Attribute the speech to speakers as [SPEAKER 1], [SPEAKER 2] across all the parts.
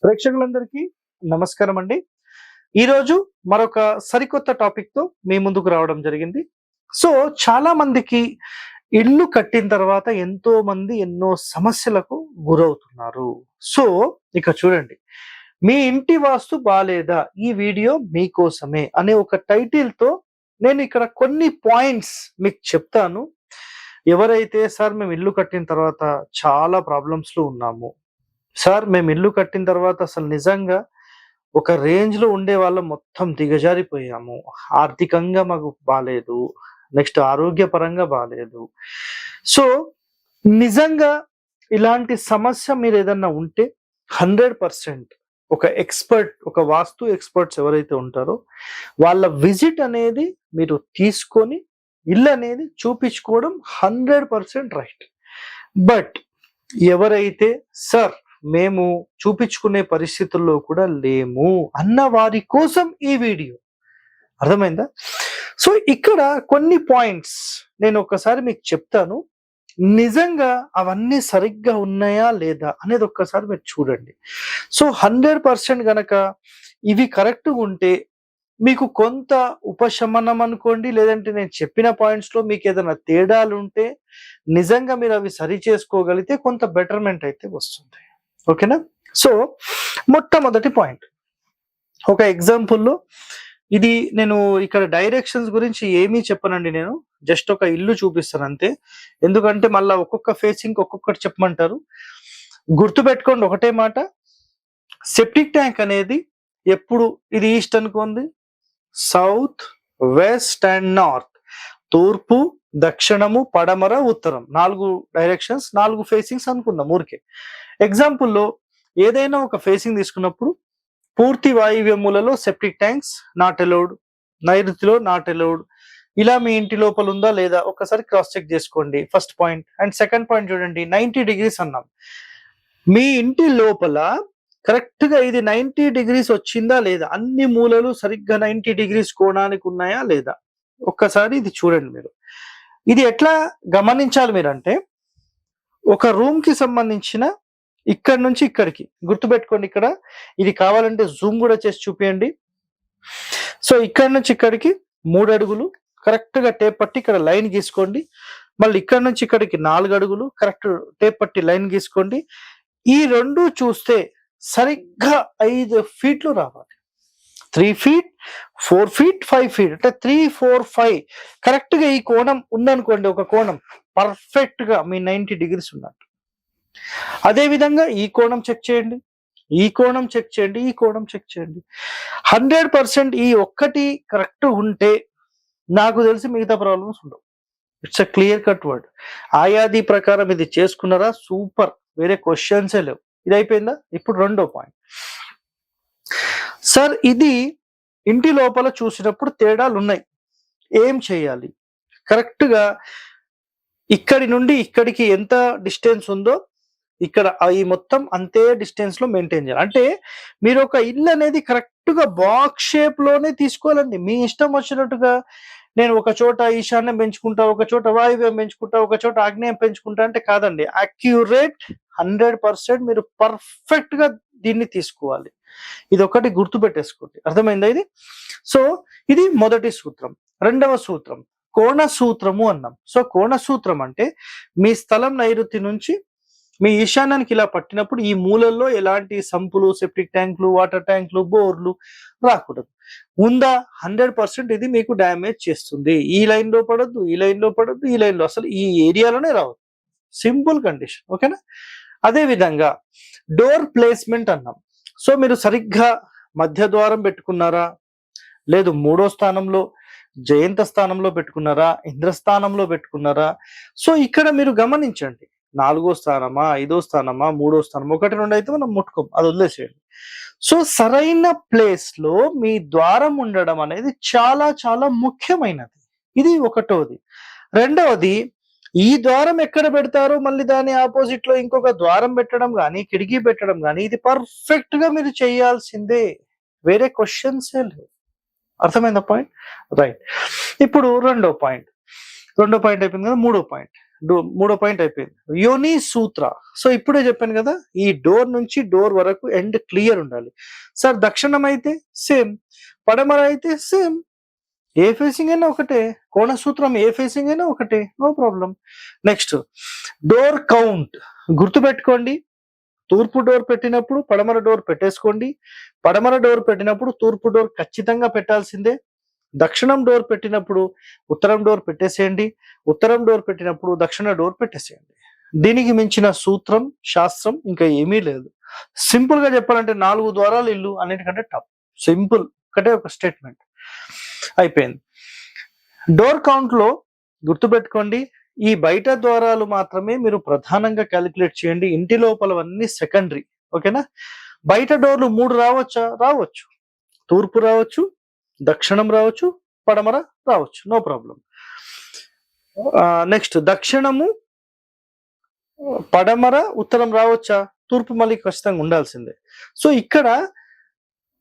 [SPEAKER 1] ప్రేక్షకులందరికీ నమస్కారం అండి. ఈరోజు మరొక సరికొత్త టాపిక్‌తో మీ ముందుకు రావడం జరిగింది. సో, చాలా మందికి ఇల్లు కట్టిన తర్వాత ఎంతో మంది ఎన్నో సమస్యలకు గురవుతున్నారు. సో, ఇక చూడండి. మీ ఇంటి వాస్తు బాలేదా? ఈ వీడియో మీకోసమే అనే ఒక టైటిల్‌తో నేను ఇక్కడ కొన్ని పాయింట్స్ మీకు చెప్తాను. ఎవరైతే సార్ మేము ఇల్లు కట్టిన తర్వాత చాలా ప్రాబ్లమ్స్‌లో ఉన్నాము. సార్ మేము ఇల్లు కట్టిన తర్వాత అసలు నిజంగా ఒక రేంజ్‌లో ఉండేవాళ్ళం మొత్తం దిగజారిపోయాము. ఆర్థికంగా మాకు బాలేదు. నెక్స్ట్ ఆరోగ్యపరంగా బాలేదు. సో, నిజంగా ఇలాంటి సమస్య మీరేదన్నా ఉంటే 100% ఒక ఎక్స్‌పర్ట్, ఒక వాస్తు ఎక్స్‌పర్ట్స్ ఎవరైతే ఉంటారో వాళ్ళ విజిట్ అనేది మీరు తీసుకొని ఇల్లనేది చూపించుకోవడం 100% రైట్. బట్ ఎవరైతే సార్ మేము చూపించుకునే పరిస్థితుల్లో కూడా లేము అన్న వారి కోసం ఈ వీడియో. అర్థమైందా? సో, ఇక్కడ కొన్ని పాయింట్స్ నేను ఒక్కసారి మీకు చెప్తాను. నిజంగా అవన్నీ సరిగ్గా ఉన్నాయా లేదా అనేది ఒక్కసారి మీరు చూడండి. సో, 100% గనక ఇవి కరెక్ట్‌గా ఉంటే మీకు కొంత ఉపశమనం అనుకోండి, లేదంటే నేను చెప్పిన పాయింట్స్‌లో మీకేదైనా తేడాలుంటే నిజంగా మీరు అవి సరి చేసుకోగలిగితే కొంత బెటర్‌మెంట్ అయితే వస్తుంది. ఓకేనా? సో, మొట్టమొదటి పాయింట్. ఒక ఎగ్జాంపుల్‌లో ఇది నేను ఇక్కడ డైరెక్షన్స్ గురించి ఏమీ చెప్పనండి నేను. జస్ట్ ఒక ఇల్లు చూపిస్తాను అంతే. ఎందుకంటే మళ్ళా ఒక్కొక్క ఫేసింగ్‌కి ఒక్కొక్కటి చెప్పమంటారు. గుర్తుపెట్టుకోండి ఒకటే మాట. సెప్టిక్ ట్యాంక్ అనేది ఎప్పుడు ఇది ఈస్ట్ అనుకోండి, సౌత్, వెస్ట్ అండ్ నార్త్. తూర్పు, దక్షిణము, పడమర, ఉత్తరం. 4 డైరెక్షన్స్, 4 ఫేసింగ్స్ అనుకుందాం ఊరికే. ఎగ్జాంపుల్‌లో ఏదైనా ఒక ఫేసింగ్ తీసుకున్నప్పుడు పూర్తి వాయువ్య మూలలో సెప్టిక్ ట్యాంక్స్ నాట్ అలౌడ్, నైరుతిలో నాట్ అలౌడ్. ఇలా మీ ఇంటి లోపల ఉందా లేదా ఒక్కసారి క్రాస్ చెక్ చేసుకోండి. First point. And second point చూడండి. 90 డిగ్రీస్ అన్నాం. మీ ఇంటి లోపల కరెక్ట్ గా ఇది 90 డిగ్రీస్ వచ్చిందా లేదా, అన్ని మూలలు సరిగ్గా 90 డిగ్రీస్ కోణానికి ఉన్నాయా లేదా ఒక్కసారి ఇది చూడండి మీరు. ఇది ఎట్లా గమనించాలి మీరంటే, ఒక రూమ్ కి సంబంధించిన ఇక్కడ నుంచి ఇక్కడికి గుర్తుపెట్టుకోండి. ఇక్కడ ఇది కావాలంటే జూమ్ కూడా చేసి చూపియండి. సో, ఇక్కడ నుంచి ఇక్కడికి 3 అడుగులు కరెక్ట్ గా టేప్ పట్టి ఇక్కడ లైన్ గీసుకోండి. మళ్ళీ ఇక్కడ నుంచి ఇక్కడికి 4 అడుగులు కరెక్ట్ టేప్ పట్టి లైన్ గీసుకోండి. ఈ రెండు చూస్తే సరిగ్గా 5 ఫీట్లు రావాలి. 3 ఫీట్, 4 ఫీట్, 5 ఫీట్ అంటే 3, 4, 5 కరెక్ట్ గా ఈ కోణం ఉందనుకోండి. ఒక కోణం పర్ఫెక్ట్ గా మీ 90 డిగ్రీస్ ఉన్నట్టు. అదే విధంగా ఈ కోణం చెక్ చేయండి, ఈ కోణం చెక్ చేయండి, ఈ కోణం చెక్ చేయండి. 100% ఈ ఒక్కటి కరెక్ట్ ఉంటే నాకు తెలిసి మిగతా ప్రాబ్లమ్స్ ఉండవు. It's a clear cut word. ఆయాది ప్రకారం ఇది చేసుకున్నారా సూపర్, వేరే క్వశ్చన్సే లేవు. ఇది అయిపోయిందా? ఇప్పుడు రెండో పాయింట్. సార్ ఇది ఇంటి లోపల చూసినప్పుడు తేడాలు ఉన్నాయి, ఏం చేయాలి? కరెక్ట్ గా ఇక్కడి నుండి ఇక్కడికి ఎంత డిస్టెన్స్ ఉందో ఇక్కడ ఈ మొత్తం అంతే డిస్టెన్స్ లో మెయింటైన్ చేయాలి. అంటే మీరు ఒక ఇల్లు అనేది కరెక్ట్ గా బాక్స్ షేప్ లోనే తీసుకోవాలండి. మీ ఇష్టం వచ్చినట్టుగా నేను ఒక చోట ఈశాన్యం పెంచుకుంటా, ఒక చోట వాయువ్యం పెంచుకుంటా, ఒక చోట ఆగ్నేయం పెంచుకుంటా అంటే కాదండి. అక్యురేట్ 100% మీరు పర్ఫెక్ట్ గా దీన్ని తీసుకోవాలి. ఇది ఒకటి గుర్తు పెట్టేసుకోండి. అర్థమైందా ఇది? సో, ఇది మొదటి సూత్రం. రెండవ సూత్రం కోణ సూత్రము అన్నాం. సో, కోణ సూత్రం అంటే మీ స్థలం నైరుతి నుంచి మీ ఈశాన్యానికి ఇలా పట్టినప్పుడు ఈ మూలల్లో ఎలాంటి సంపులు, సెప్టిక్ ట్యాంకులు, వాటర్ ట్యాంకులు, బోర్లు రాకూడదు. ఉందా? 100% ఇది మీకు డ్యామేజ్ చేస్తుంది. ఈ లైన్ లో పడద్దు, ఈ లైన్ లో పడద్దు, ఈ లైన్ లో అసలు ఈ ఏరియాలోనే రావద్దు. Simple condition. ఓకేనా? అదే విధంగా డోర్ ప్లేస్మెంట్ అన్నాం. సో, మీరు సరిగ్గా మధ్య ద్వారం పెట్టుకున్నారా, లేదు 3వ స్థానంలో జయంత స్థానంలో పెట్టుకున్నారా, ఇంద్రస్థానంలో పెట్టుకున్నారా? సో, ఇక్కడ మీరు గమనించండి. 4వ స్థానమా, 5వ స్థానమా, 3వ స్థానం, 1, 2 అయితే మనం ముట్టుకోం, అది వదిలేసేయండి. సో, సరైన ప్లేస్ లో మీ ద్వారం ఉండడం అనేది చాలా చాలా ముఖ్యమైనది. ఇది ఒకటోది. రెండవది, ఈ ద్వారం ఎక్కడ పెడతారో మళ్ళీ దాని ఆపోజిట్ లో ఇంకొక ద్వారం పెట్టడం కానీ, కిటికీ పెట్టడం కానీ, ఇది పర్ఫెక్ట్ గా మీరు చేయాల్సిందే. వేరే క్వశ్చన్సే లేవు. అర్థమైందా పాయింట్? రైట్. ఇప్పుడు రెండో పాయింట్ అయిపోయింది కదా. మూడో పాయింట్. మూడో పాయింట్ అయిపోయింది. యోని సూత్ర. సో ఇప్పుడే చెప్పాను కదా, ఈ డోర్ నుంచి డోర్ వరకు ఎండ్ క్లియర్ ఉండాలి. సార్ దక్షిణం అయితే సేమ్, పడమర అయితే సేమ్, ఏ ఫేసింగ్ అయినా ఒకటే, కోణ సూత్రం ఏ ఫేసింగ్ అయినా ఒకటే, no problem. Next door count గుర్తుపెట్టుకోండి. తూర్పు డోర్ పెట్టినప్పుడు పడమర డోర్ పెట్టేసుకోండి, పడమర డోర్ పెట్టినప్పుడు తూర్పు డోర్ ఖచ్చితంగా పెట్టాల్సిందే, దక్షిణం డోర్ పెట్టినప్పుడు ఉత్తరం డోర్ పెట్టేసేయండి, ఉత్తరం డోర్ పెట్టినప్పుడు దక్షిణ డోర్ పెట్టేసేయండి. దీనికి మించిన సూత్రం శాస్త్రం ఇంకా ఏమీ లేదు. సింపుల్ గా చెప్పాలంటే 4 ద్వారాలు ఇల్లు అన్నిటికంటే టాప్. సింపుల్, ఒకటే ఒక స్టేట్మెంట్ అయిపోయింది. డోర్ కౌంట్ లో గుర్తుపెట్టుకోండి, ఈ బయట ద్వారాలు మాత్రమే మీరు ప్రధానంగా క్యాలిక్యులేట్ చేయండి, ఇంటి లోపలవన్నీ సెకండరీ. ఓకేనా? బయట డోర్లు 3 రావచ్చా? రావచ్చు. తూర్పు రావచ్చు, దక్షిణం రావచ్చు, పడమర రావచ్చు, నో ప్రాబ్లం. నెక్స్ట్ దక్షిణము, పడమర, ఉత్తరం రావచ్చా? తూర్పు మళ్ళీ ఖచ్చితంగా ఉండాల్సిందే. సో ఇక్కడ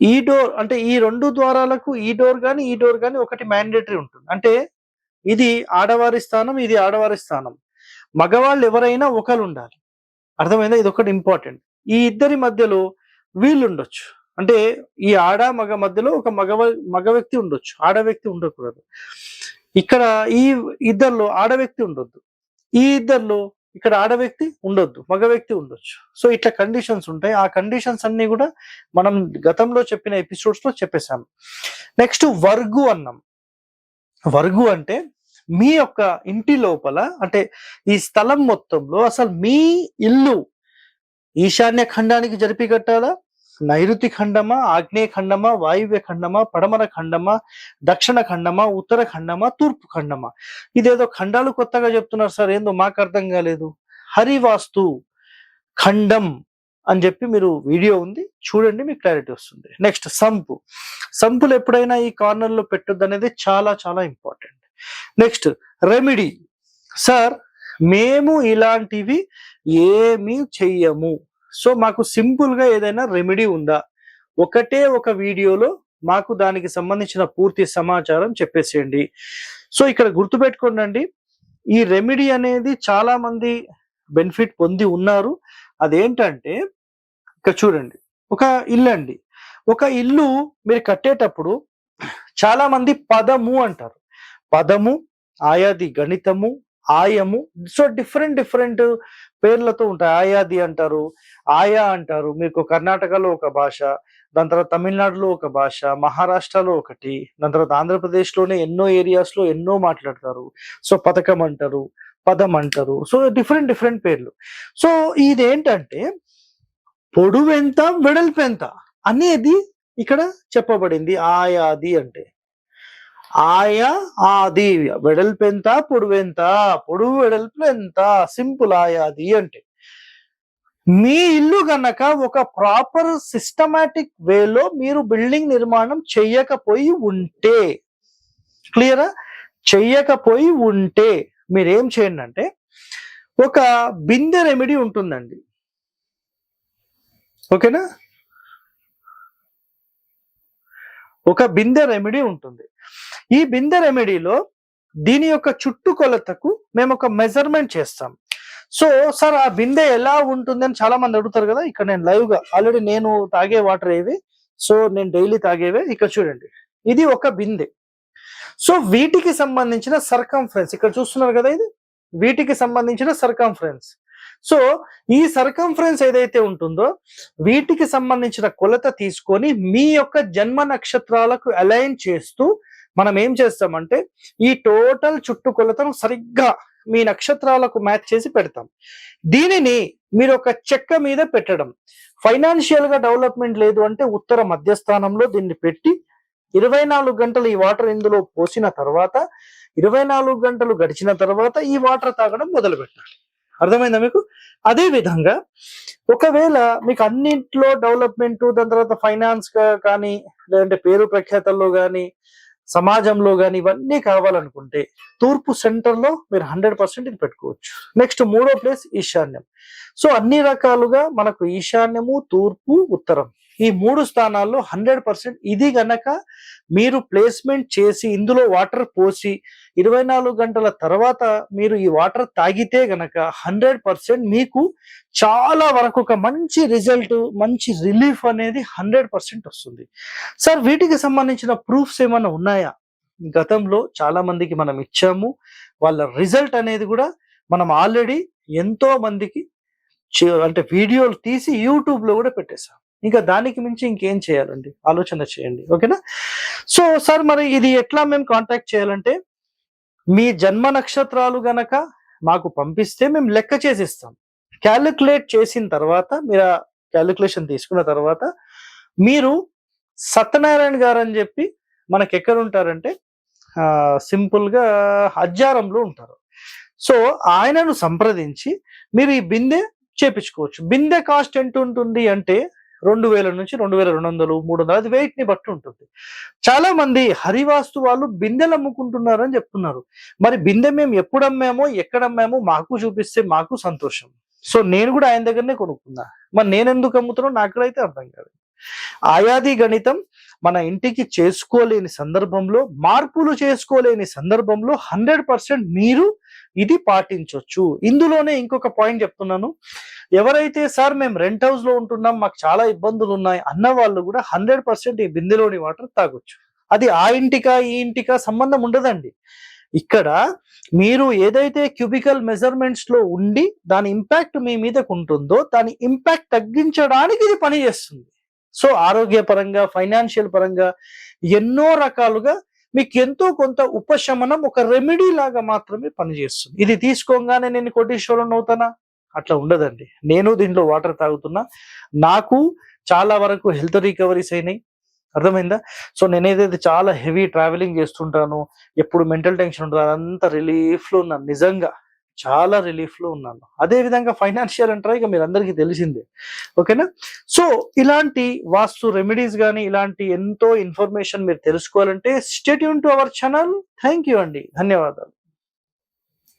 [SPEAKER 1] ఈ డోర్ అంటే ఈ 2 ద్వారాలకు ఈ డోర్ కానీ ఈ డోర్ కానీ ఒకటి మ్యాండేటరీ ఉంటుంది. అంటే ఇది ఆడవారి స్థానం, ఇది ఆడవారి స్థానం. మగవాళ్ళు ఎవరైనా ఒకరు ఉండాలి. అర్థమైందా? ఇది ఒకటి ఇంపార్టెంట్. ఈ ఇద్దరి మధ్యలో వీళ్ళు ఉండొచ్చు. అంటే ఈ ఆడ మగ మధ్యలో ఒక మగ వ్యక్తి ఉండొచ్చు, ఆడ వ్యక్తి ఉండకూడదు. ఇక్కడ ఈ ఇద్దరిలో ఆడ వ్యక్తి ఉండొద్దు, ఈ ఇద్దరిలో ఇక్కడ ఆడ వ్యక్తి ఉండొద్దు, మగ వ్యక్తి ఉండొచ్చు. సో ఇట్లా కండిషన్స్ ఉంటాయి. ఆ కండిషన్స్ అన్ని కూడా మనం గతంలో చెప్పిన ఎపిసోడ్స్ లో చెప్పేశాము. నెక్స్ట్ వర్గు అన్నాం. వర్గు అంటే మీ యొక్క ఇంటి లోపల, అంటే ఈ స్థలం మొత్తంలో అసలు మీ ఇల్లు ఈశాన్య ఖండానికి జరిపి కట్టాలా, నైరుతి ఖండమా, ఆగ్నేయ ఖండమా, వాయువ్య ఖండమా, పడమర ఖండమా, దక్షిణ ఖండమా, ఉత్తర ఖండమా, తూర్పు ఖండమా? ఇదేదో ఖండాలు కొత్తగా చెప్తున్నారు సార్, ఏందో మాకు అర్థం కాలేదు. హరివాస్తు ఖండం అని చెప్పి మీరు వీడియో ఉంది చూడండి, మీకు క్లారిటీ వస్తుంది. Next sump. సంపులు ఎప్పుడైనా ఈ కార్నర్ లో పెట్టొద్దు అనేది చాలా చాలా ఇంపార్టెంట్. Next remedy. సార్ మేము ఇలాంటివి ఏమీ చెయ్యము, సో మాకు సింపుల్ గా ఏదైనా రెమెడీ ఉందా? ఒకటే ఒక వీడియోలో మాకు దానికి సంబంధించిన పూర్తి సమాచారం చెప్పేసేయండి. సో ఇక్కడ గుర్తుపెట్టుకోండి, ఈ రెమెడీ అనేది చాలా మంది బెనిఫిట్ పొంది ఉన్నారు. అదేంటంటే ఇక్కడ చూడండి, ఒక ఇల్లు అండి, ఒక ఇల్లు మీరు కట్టేటప్పుడు చాలా మంది పదము అంటారు. పదము, ఆయాది గణితము, ఆయము, సో డిఫరెంట్ పేర్లతో ఉంటాయి. ఆయాది అంటారు, ఆయా అంటారు. మీకు కర్ణాటకలో ఒక భాష, దాని తర్వాత తమిళనాడులో ఒక భాష, మహారాష్ట్రలో ఒకటి, దాని తర్వాత ఆంధ్రప్రదేశ్లోనే ఎన్నో ఏరియాస్ లో ఎన్నో మాట్లాడతారు. సో పథకం అంటారు, పదం అంటారు, సో డిఫరెంట్ పేర్లు. సో ఇదేంటంటే పొడువెంత వెడల్పెంత అనేది ఇక్కడ చెప్పబడింది. ఆయాది అంటే ఆయా ఆది, వెడల్పెంత పొడువెంత, పొడువు వెడల్పు ఎంత, సింపుల్ ఆయాది అంటే. మీ ఇల్లు గనక ఒక ప్రాపర్ సిస్టమాటిక్ వేలో మీరు బిల్డింగ్ నిర్మాణం చెయ్యకపోయి ఉంటే, క్లియరా? చెయ్యకపోయి ఉంటే మీరేం చేయండి అంటే, ఒక బిందె రెమెడీ ఉంటుందండి. ఓకేనా? ఒక బిందె రెమెడీ ఉంటుంది. ఈ బిందె రెమెడీలో దీని యొక్క చుట్టుకొలతకు మేము ఒక మెజర్మెంట్ చేస్తాం. సో సార్ ఆ బిందె ఎలా ఉంటుంది అని చాలా మంది అడుగుతారు కదా. ఇక్కడ నేను లైవ్ గా ఆల్రెడీ నేను తాగే వాటర్ ఏవి, సో నేను డైలీ తాగేవే. ఇక్కడ చూడండి, ఇది ఒక బిందె. సో వీటికి సంబంధించిన సర్కంఫరెన్స్ ఇక్కడ చూస్తున్నారు కదా, ఇది వీటికి సంబంధించిన సర్కంఫరెన్స్. సో ఈ సర్కంఫరెన్స్ ఏదైతే ఉంటుందో వీటికి సంబంధించిన కొలత తీసుకొని మీ యొక్క జన్మ నక్షత్రాలకు అలైన్ చేస్తూ మనం ఏం చేస్తామంటే ఈ టోటల్ చుట్టుకొలతను సరిగ్గా మీ నక్షత్రాలకు మ్యాచ్ చేసి పెడతాం. దీనిని మీరు ఒక చెక్క మీద పెట్టడం. ఫైనాన్షియల్ గా డెవలప్మెంట్ లేదు అంటే ఉత్తర మధ్యస్థానంలో దీన్ని పెట్టి 24 గంటలు ఈ వాటర్ ఇందులో పోసిన తర్వాత 24 గంటలు గడిచిన తర్వాత ఈ వాటర్ తాగడం మొదలు పెట్టాలి. అర్థమైందా మీకు? అదే విధంగా ఒకవేళ మీకు అన్నింటిలో డెవలప్మెంట్, దాని తర్వాత ఫైనాన్స్ కానీ, లేదంటే పేరు ప్రఖ్యాతల్లో కానీ, సమాజంలో కానీ ఇవన్నీ కావాలనుకుంటే తూర్పు సెంటర్ లో మీరు 100% ఇది పెట్టుకోవచ్చు. నెక్స్ట్ మూడో ప్లేస్ ఈశాన్యం. సో అన్ని రకాలుగా మనకు ఈశాన్యము, తూర్పు, ఉత్తరం ఈ 3 స్థానాల్లో 100% ఇది గనక మీరు ప్లేస్‌మెంట్ చేసి, ఇందులో వాటర్ పోసి 24 గంటల తర్వాత మీరు ఈ వాటర్ తాగితే గనక 100% మీకు చాలా వరకు ఒక మంచి రిజల్ట్, మంచి రిలీఫ్ అనేది 100% వస్తుంది. సార్ వీటికి సంబంధించిన ప్రూఫ్స్ ఏమన్నా ఉన్నాయా? గతంలో చాలా మందికి మనం ఇచ్చాము. వాళ్ళ రిజల్ట్ అనేది గూడా మనం ఆల్రెడీ ఎంతో మందికి అంటే వీడియోలు తీసి యూట్యూబ్‌లో గూడా పెట్టేసాం. ఇంకా దానికి మించి ఇంకేం చేయాలండి? ఆలోచన చేయండి. ఓకేనా? సో, సార్ మరి ఇది ఎట్లా మేము కాంటాక్ట్ చేయాలంటే, మీ జన్మ నక్షత్రాలు గనక మాకు పంపిస్తే మేము లెక్క చేసిస్తాం. కాలిక్యులేట్ చేసిన తర్వాత మీరు ఆ కాలిక్యులేషన్ తీసుకున్న తర్వాత మీరు సత్యనారాయణ గారని జెప్పి మనకెక్కడుంటారంటే సింపుల్‌గా హజ్జారంలో ఉంటారు. సో, ఆయనను సంప్రదించి మీరు ఈ బిందె చేపించుకోవచ్చు. బిందె కాస్ట్ ఎంతుంటుంది అంటే 2000 నుంచి 2200, 300 అది వెయిట్‌ని బట్టి ఉంటుంది. చాలా మంది హరివాస్తు వాళ్ళు బిందెలు అమ్ముకుంటున్నారని చెప్తున్నారు. మరి బిందె మేము ఎప్పుడు అమ్మామో, ఎక్కడ అమ్మామో మాకు చూపిస్తే మాకు సంతోషం. సో, నేను కూడా ఆయన దగ్గరనే కొనుక్కున్నా. మరి నేనెందుకు అమ్ముతున్నానో నాకు కూడా అయితే అర్థం కాదు. ఆయాది గణితం మన ఇంటికి చేసుకోలేని సందర్భంలో, మార్పులు చేసుకోలేని సందర్భంలో 100% మీరు ఇది పాటించొచ్చు. ఇందులోనే ఇంకొక పాయింట్ చెప్తున్నాను. ఎవరైతే సార్ మేము రెంట్ హౌస్‌లో ఉంటున్నాం, మాకు చాలా ఇబ్బందులున్నాయి అన్న వాళ్ళు కూడా 100% ఈ బిందెలోని వాటర్ తాగొచ్చు. అది ఆ ఇంటికా, ఈ ఇంటికా సంబంధం ఉండదండి. ఇక్కడ మీరు ఏదైతే క్యూబికల్ మెజర్‌మెంట్స్‌లో ఉండి దాని ఇంపాక్ట్ మీ మీదకుంటుందో, దాని ఇంపాక్ట్ తగ్గించడానికి ఇది పనిచేస్తుంది. సో, ఆరోగ్యపరంగా, ఫైనాన్షియల్ పరంగా ఎన్నో రకాలుగా మీకు ఎంతో కొంత ఉపశమనం ఒక రెమెడీ లాగా మాత్రమే పనిచేస్తుంది. ఇది తీసుకోగానే నేను కోటీశ్వరుడిని అవుతానా? అట్లా ఉండదండి. నేను దీంట్లో వాటర్ తాగుతున్నా. నాకు చాలా వరకు హెల్త్ రికవరీస్ అయినాయి. అర్థమైందా? సో, నేనేదైతే చాలా హెవీ ట్రావెలింగ్ చేస్తుంటానో, ఎప్పుడు మెంటల్ టెన్షన్ ఉంటదో అదంతా రిలీఫ్‌లో ఉన్నాను. నిజంగా చాలా రిలీఫ్‌లో ఉన్నాను. అదే విధంగా ఫైనాన్షియల్ అంటారా ఇక మీరందరికీ తెలిసిందే. ఓకేనా? సో, ఇలాంటి వాస్తు రెమెడీస్ గాని, ఇలాంటి ఎంతో ఇన్ఫర్మేషన్ మీరు తెలుసుకోవాలంటే stay tune to our channel. Thank you అండి. ధన్యవాదాలు.